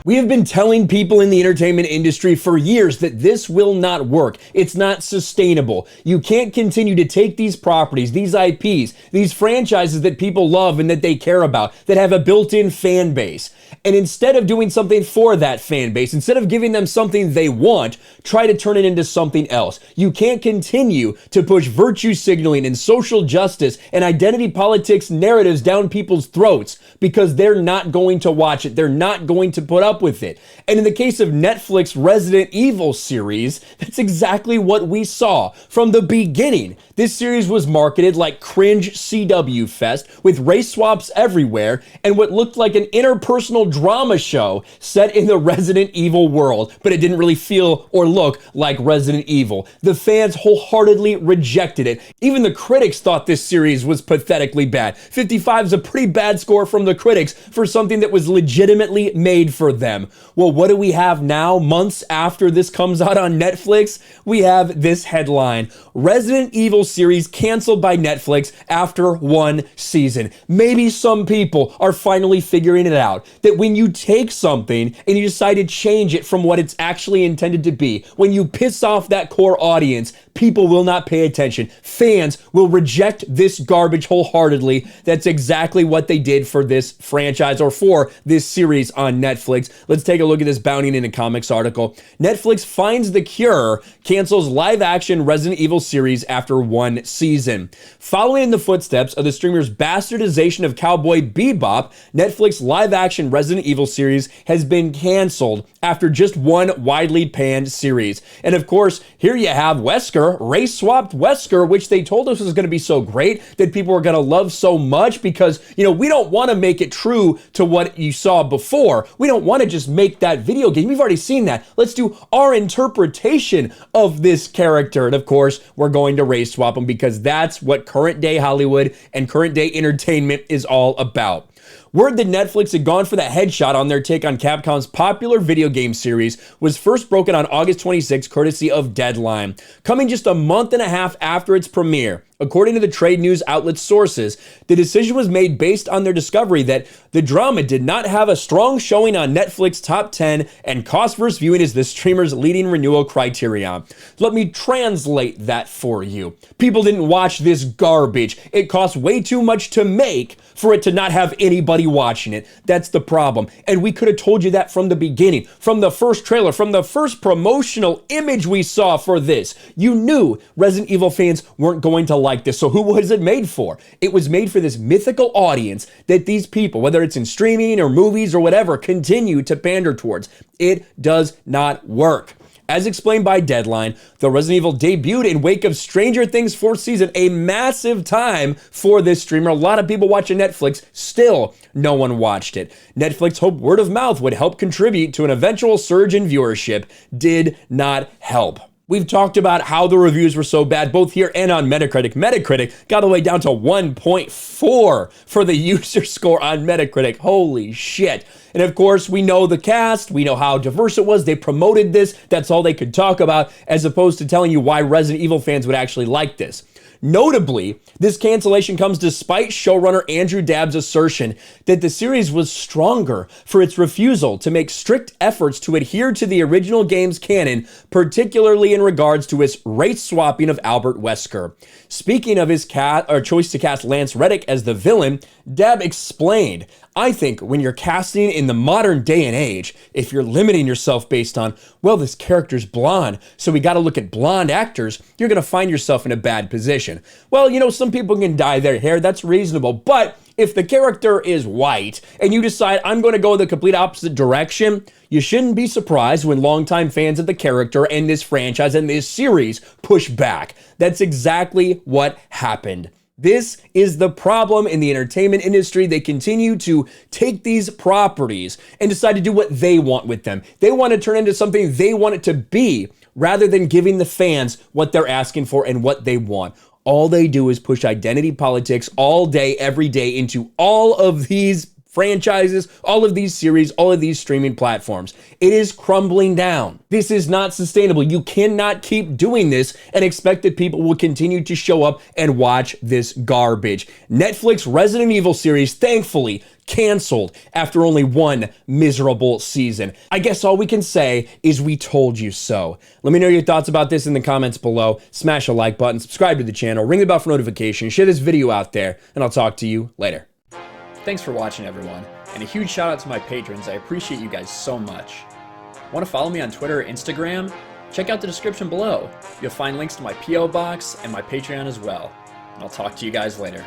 We have been telling people in the entertainment industry for years that this will not work. It's not sustainable. You can't continue to take these properties, these IPs, these franchises that people love and that they care about, that have a built-in fan base, and instead of doing something for that fan base, instead of giving them something they want, try to turn it into something else. You can't continue to push virtue signaling and social justice and identity politics narratives down people's throats because they're not going to watch it. They're not going to put up with it. And in the case of Netflix Resident Evil series, that's exactly what we saw from the beginning. This series was marketed like cringe CW fest with race swaps everywhere and what looked like an interpersonal drama show set in the Resident Evil world, but it didn't really feel or look like Resident Evil. The fans wholeheartedly rejected it. Even the critics thought this series was pathetically bad. 55 is a pretty bad score from the critics for something that was legitimately made for them. Well, what do we have now, months after this comes out on Netflix? We have this headline: Resident Evil series canceled by Netflix after 1 season. Maybe some people are finally figuring it out, that when you take something and you decide to change it from what it's actually intended to be, when you piss off that core audience, people will not pay attention. Fans will reject this garbage wholeheartedly. That's exactly what they did for this franchise, or for this series on Netflix. Let's take a look at this Bounding Into Comics article. Netflix finds the cure, cancels live-action Resident Evil series after 1 season. Following in the footsteps of the streamer's bastardization of Cowboy Bebop, Netflix live-action Resident Evil series has been canceled after just 1 widely panned series. And of course, here you have Wesker, race-swapped Wesker, which they told us was going to be so great, that people were going to love so much because, we don't want to make it true to what you saw before. We don't want to just make that video game. We've already seen that. Let's do our interpretation of this character. And of course, we're going to race swap them because that's what current day Hollywood and current day entertainment is all about. Word that Netflix had gone for the headshot on their take on Capcom's popular video game series was first broken on August 26, courtesy of Deadline, coming just a month and a half after its premiere. According to the trade news outlet's sources, the decision was made based on their discovery that the drama did not have a strong showing on Netflix top 10 and cost versus viewing is the streamer's leading renewal criterion. Let me translate that for you. People didn't watch this garbage. It cost way too much to make for it to not have anybody watching it. That's the problem. And we could have told you that from the beginning, from the first trailer, from the first promotional image we saw for this. You knew Resident Evil fans weren't going to like this. So who was it made for? It was made for this mythical audience that these people, whether it's in streaming or movies or whatever, continue to pander towards. It does not work. As explained by Deadline, the Resident Evil debuted in wake of Stranger Things 4th season, a massive time for this streamer. A lot of people watching Netflix, still no one watched it. Netflix hoped word of mouth would help contribute to an eventual surge in viewership. Did not help. We've talked about how the reviews were so bad, both here and on Metacritic. Metacritic got all the way down to 1.4 for the user score on Metacritic. Holy shit. And of course, we know the cast, we know how diverse it was. They promoted this. That's all they could talk about, as opposed to telling you why Resident Evil fans would actually like this. Notably, this cancellation comes despite showrunner Andrew Dabb's assertion that the series was stronger for its refusal to make strict efforts to adhere to the original game's canon, particularly in regards to its race swapping of Albert Wesker. Speaking of his choice to cast Lance Reddick as the villain, Dabb explained, "I think when you're casting in the modern day and age, if you're limiting yourself based on, well, this character's blonde, so we got to look at blonde actors, you're going to find yourself in a bad position." Well, some people can dye their hair, that's reasonable, but if the character is white and you decide I'm going to go the complete opposite direction, you shouldn't be surprised when longtime fans of the character and this franchise and this series push back. That's exactly what happened. This is the problem in the entertainment industry. They continue to take these properties and decide to do what they want with them. They want to turn into something they want it to be, rather than giving the fans what they're asking for and what they want. All they do is push identity politics all day, every day into all of these franchises, all of these series, all of these streaming platforms. It is crumbling down. This is not sustainable. You cannot keep doing this and expect that people will continue to show up and watch this garbage. Netflix Resident Evil series, thankfully, canceled after only one miserable season. I guess all we can say is we told you so. Let me know your thoughts about this in the comments below. Smash a like button, subscribe to the channel, ring the bell for notifications, share this video out there, and I'll talk to you later. Thanks for watching, everyone, and a huge shout out to my patrons. I appreciate you guys so much. Want to follow me on Twitter or Instagram? Check out the description below. You'll find links to my PO box and my Patreon as well. And I'll talk to you guys later.